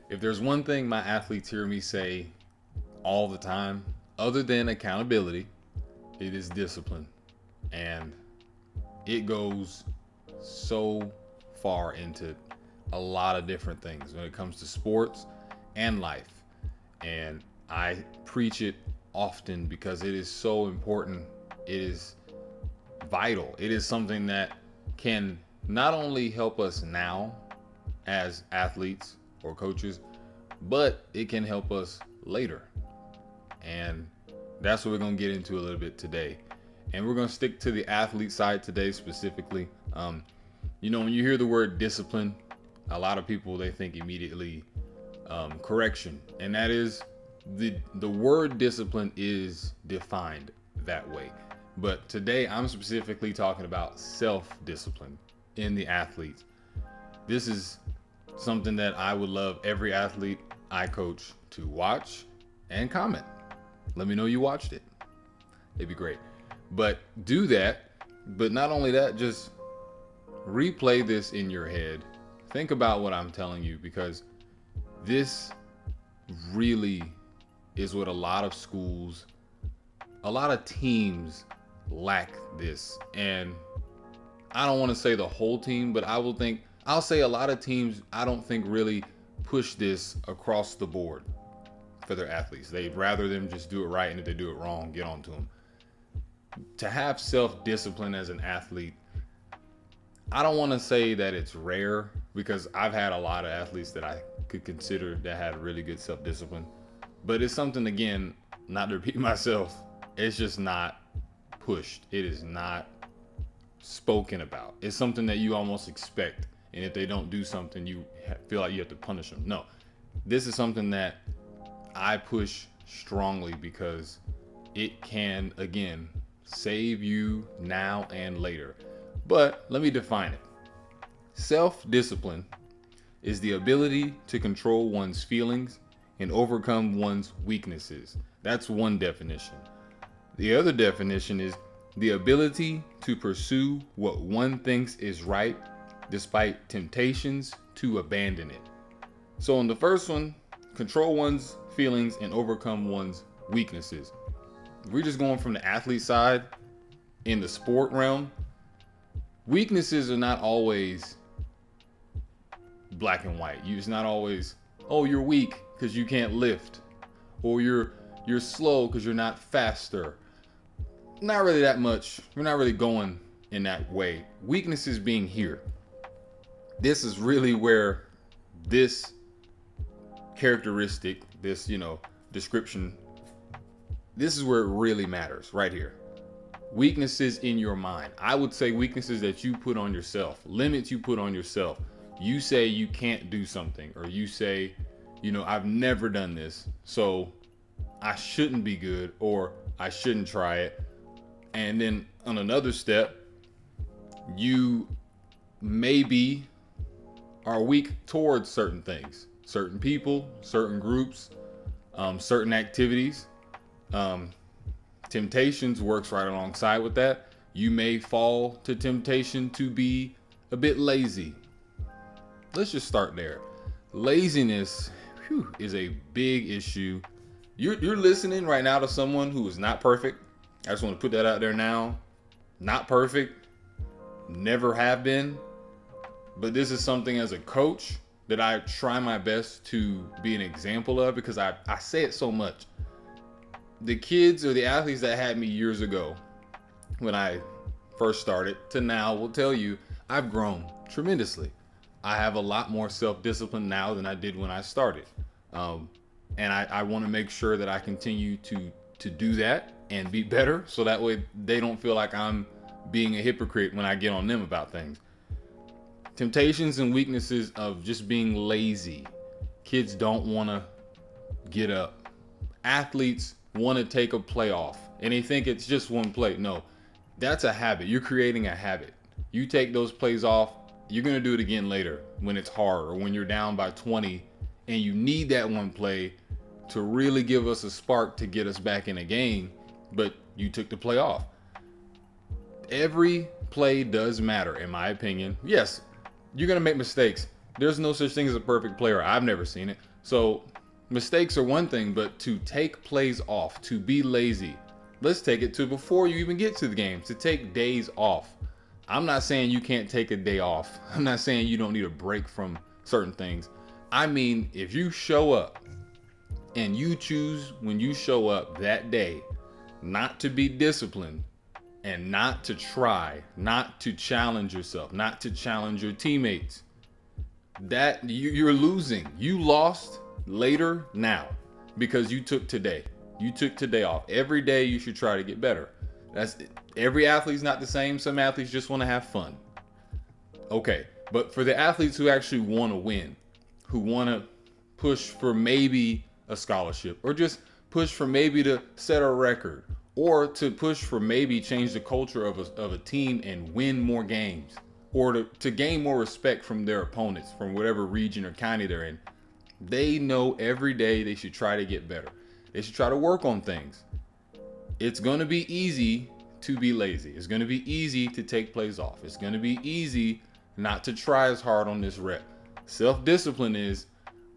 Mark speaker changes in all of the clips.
Speaker 1: If there's one thing my athletes hear me say all the time, other than accountability, it is discipline. And it goes so far into a lot of different things when it comes to sports and life. And I preach it often because it is so important. It is vital. It is something that can not only help us now as athletes or coaches, but it can help us later. And that's what we're going to get into a little bit today. And we're going to stick to the athlete side today specifically. When you hear the word discipline, a lot of people, they think immediately correction. And that is the word discipline is defined that way. But today I'm specifically talking about self-discipline in the athletes. This is something that I would love every athlete I coach to watch and comment. Let me know you watched it. It'd be great. But do that. But not only that, just replay this in your head. Think about what I'm telling you, because this really is what a lot of schools, a lot of teams lack this. And I don't want to say the whole team, but I'll say a lot of teams I don't think really push this across the board for their athletes. They'd rather them just do it right, and if they do it wrong, get on to them. To have self-discipline as an athlete, I don't want to say that it's rare, because I've had a lot of athletes that I could consider that had really good self-discipline. But it's something, again, not to repeat myself, it's just not pushed. It is not spoken about. It's something that you almost expect. And if they don't do something, you feel like you have to punish them. No, this is something that I push strongly because it can, again, save you now and later. But let me define it. Self-discipline is the ability to control one's feelings and overcome one's weaknesses. That's one definition. The other definition is the ability to pursue what one thinks is right despite temptations to abandon it. So in the first one, control one's feelings and overcome one's weaknesses. If we're just going from the athlete side in the sport realm, weaknesses are not always black and white. It's not always, oh, you're weak because you can't lift, or you're slow because you're not faster. Not really that much. We're not really going in that way. Weaknesses being here. This is really where this characteristic, this, description, this is where it really matters, right here. Weaknesses in your mind. I would say weaknesses that you put on yourself, limits you put on yourself. You say you can't do something, or you say, I've never done this, so I shouldn't be good, or I shouldn't try it. And then on another step, you maybe are weak towards certain things, certain people, certain groups, certain activities. Temptations works right alongside with that. You may fall to temptation to be a bit lazy. Let's just start there. Laziness is a big issue. You're listening right now to someone who is not perfect. I just want to put that out there now. Not perfect. Never have been. But this is something as a coach that I try my best to be an example of, because I say it so much. The kids or the athletes that had me years ago when I first started to now will tell you I've grown tremendously. I have a lot more self-discipline now than I did when I started. And I want to make sure that I continue to do that and be better, so that way they don't feel like I'm being a hypocrite when I get on them about things. Temptations and weaknesses of just being lazy. Kids don't want to get up. Athletes want to take a play off and they think it's just one play. No, that's a habit. You're creating a habit. You take those plays off, you're going to do it again later when it's hard, or when you're down by 20 and you need that one play to really give us a spark to get us back in a game, but you took the play off. Every play does matter, in my opinion. Yes, you're going to make mistakes. There's no such thing as a perfect player. I've never seen it. So mistakes are one thing, but to take plays off, to be lazy, let's take it to before you even get to the game, to take days off. I'm not saying you can't take a day off. I'm not saying you don't need a break from certain things. I mean, if you show up and you choose when you show up that day not to be disciplined and not to try, not to challenge yourself, not to challenge your teammates, that you're losing. You lost later now because you took today. You took today off. Every day you should try to get better. That's every athlete's not the same. Some athletes just want to have fun. Okay, but for the athletes who actually want to win, who want to push for maybe a scholarship, or just push for maybe to set a record, or to push for maybe change the culture of a team and win more games, or to gain more respect from their opponents from whatever region or county they're in, they know every day they should try to get better. They should try to work on things. It's going to be easy to be lazy. It's going to be easy to take plays off. It's going to be easy not to try as hard on this rep. Self-discipline is,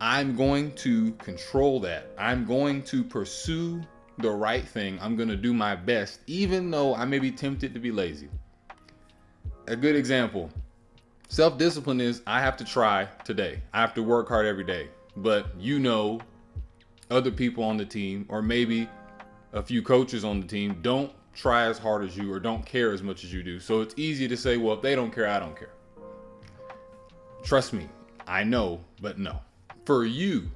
Speaker 1: I'm going to control that. I'm going to pursue the right thing. I'm going to do my best, even though I may be tempted to be lazy. A good example, self-discipline is, I have to try today. I have to work hard every day. But other people on the team, or maybe a few coaches on the team, don't try as hard as you or don't care as much as you do. So it's easy to say, well, if they don't care, I don't care. Trust me, I know, but no. For you,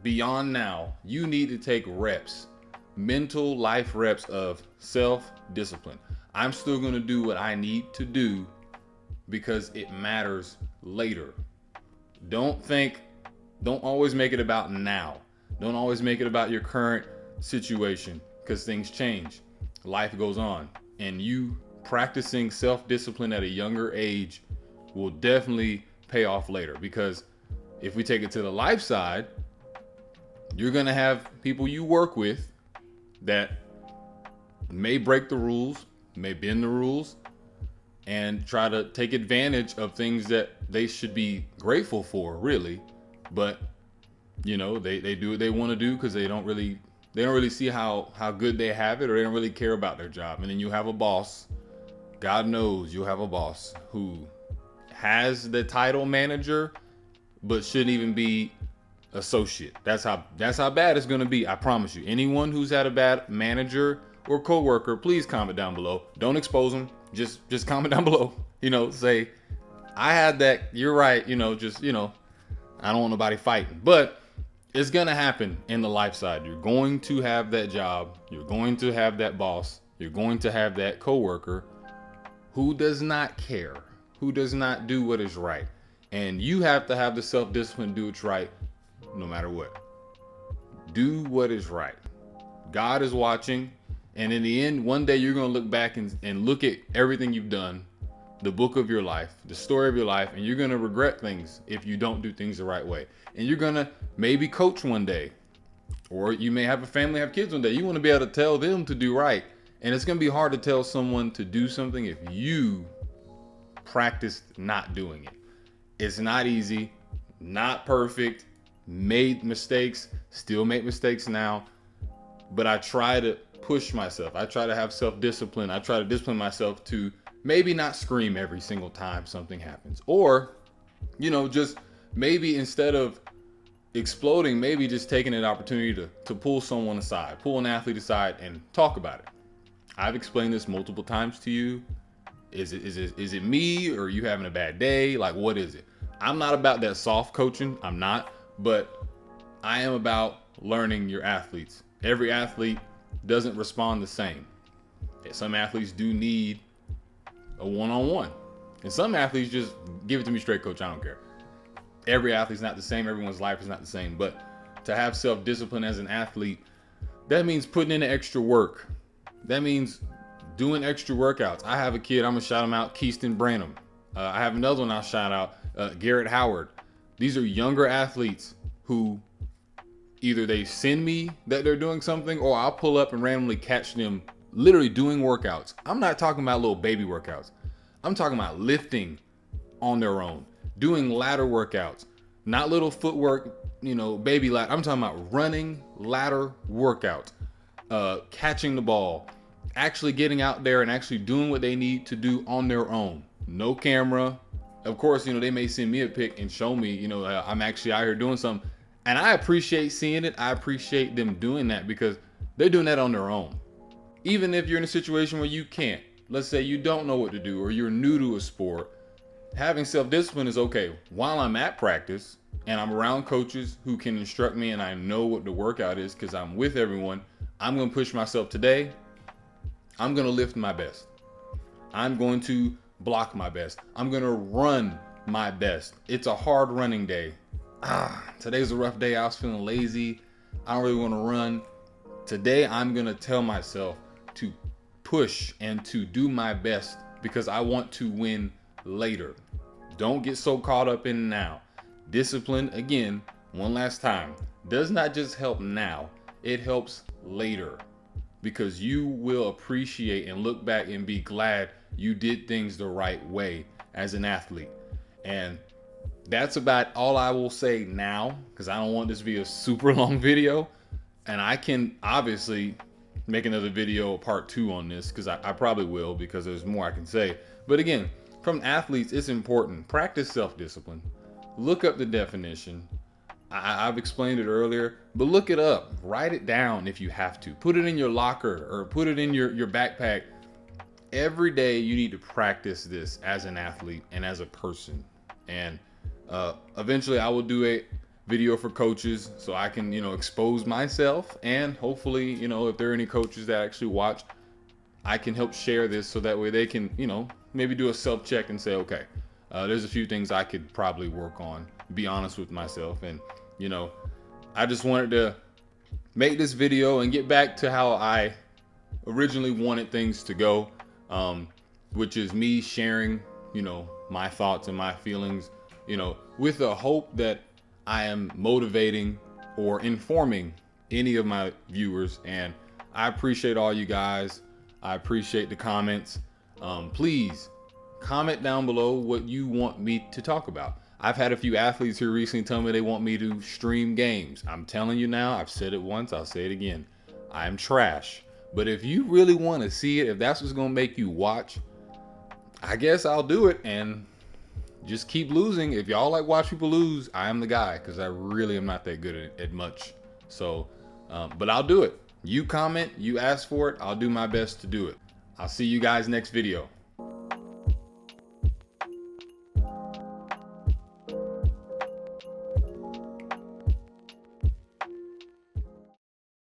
Speaker 1: beyond now, you need to take reps, mental life reps of self-discipline. I'm still going to do what I need to do because it matters later. Don't always make it about now. Don't always make it about your current situation, because things change. Life goes on. And you practicing self-discipline at a younger age will definitely pay off later. Because if we take it to the life side, you're going to have people you work with that may break the rules, may bend the rules, and try to take advantage of things that they should be grateful for, really. But they do what they want to do because they don't really see how good they have it, or they don't really care about their job. And then you have a boss. God knows you'll have a boss who has the title manager, but shouldn't even be associate. That's how bad it's going to be. I promise you. Anyone who's had a bad manager or coworker, please comment down below. Don't expose them. Just comment down below. Say, I had that. You're right. I don't want nobody fighting. But it's going to happen in the life side. You're going to have that job. You're going to have that boss. You're going to have that coworker who does not care, who does not do what is right. And you have to have the self-discipline to do what's right no matter what. Do what is right. God is watching. And in the end, one day you're going to look back and look at everything you've done, the book of your life, the story of your life, and you're going to regret things if you don't do things the right way. And you're going to maybe coach one day, or you may have a family, have kids one day. You want to be able to tell them to do right. And it's going to be hard to tell someone to do something if you practiced not doing it. It's not easy, not perfect, made mistakes, still make mistakes now. But I try to push myself. I try to have self-discipline. I try to discipline myself to maybe not scream every single time something happens. Or, just maybe instead of exploding, maybe just taking an opportunity to pull someone aside, pull an athlete aside and talk about it. I've explained this multiple times to you. Is it me, or are you having a bad day? Like, what is it? I'm not about that soft coaching. I'm not. But I am about learning your athletes. Every athlete doesn't respond the same. Some athletes do need a one-on-one. And some athletes just give it to me straight, coach. I don't care. Every athlete's not the same. Everyone's life is not the same. But to have self-discipline as an athlete, that means putting in the extra work. That means doing extra workouts. I have a kid, I'm going to shout him out, Keaston Branham. I have another one I'll shout out, Garrett Howard. These are younger athletes who either they send me that they're doing something, or I'll pull up and randomly catch them literally doing workouts. I'm not talking about little baby workouts. I'm talking about lifting on their own, doing ladder workouts, not little footwork, baby ladder. I'm talking about running ladder workouts, catching the ball, actually getting out there and actually doing what they need to do on their own. No camera. Of course, they may send me a pic and show me, I'm actually out here doing something. And I appreciate seeing it. I appreciate them doing that because they're doing that on their own. Even if you're in a situation where you can't, let's say you don't know what to do or you're new to a sport, having self-discipline is okay. While I'm at practice and I'm around coaches who can instruct me and I know what the workout is because I'm with everyone, I'm going to push myself today. I'm going to lift my best. I'm going to block my best. I'm going to run my best. It's a hard running day. Today's a rough day. I was feeling lazy. I don't really want to run. Today, I'm going to tell myself to push and to do my best because I want to win later. Don't get so caught up in now. Discipline, again, one last time, does not just help now. It helps later because you will appreciate and look back and be glad you did things the right way as an athlete. And that's about all I will say now because I don't want this to be a super long video. And I can obviously make another video, part 2 on this because I probably will because there's more I can say. But again, from athletes, it's important. Practice self-discipline. Look up the definition. I've explained it earlier, but look it up. Write it down if you have to. Put it in your locker or put it in your backpack. Every day you need to practice this as an athlete and as a person. And eventually I will do a video for coaches so I can, expose myself and hopefully, if there are any coaches that actually watch, I can help share this so that way they can, maybe do a self-check and say, okay, there's a few things I could probably work on, be honest with myself. And, I just wanted to make this video and get back to how I originally wanted things to go, which is me sharing, my thoughts and my feelings, with the hope that I am motivating or informing any of my viewers. And I appreciate all you guys. I appreciate the comments. Please comment down below what you want me to talk about. I've had a few athletes here recently tell me they want me to stream games. I'm telling you now, I've said it once, I'll say it again. I'm trash. But if you really want to see it, if that's what's going to make you watch, I guess I'll do it and just keep losing. If y'all like watch people lose, I am the guy because I really am not that good at much. So, but I'll do it. You comment, you ask for it, I'll do my best to do it. I'll see you guys next video.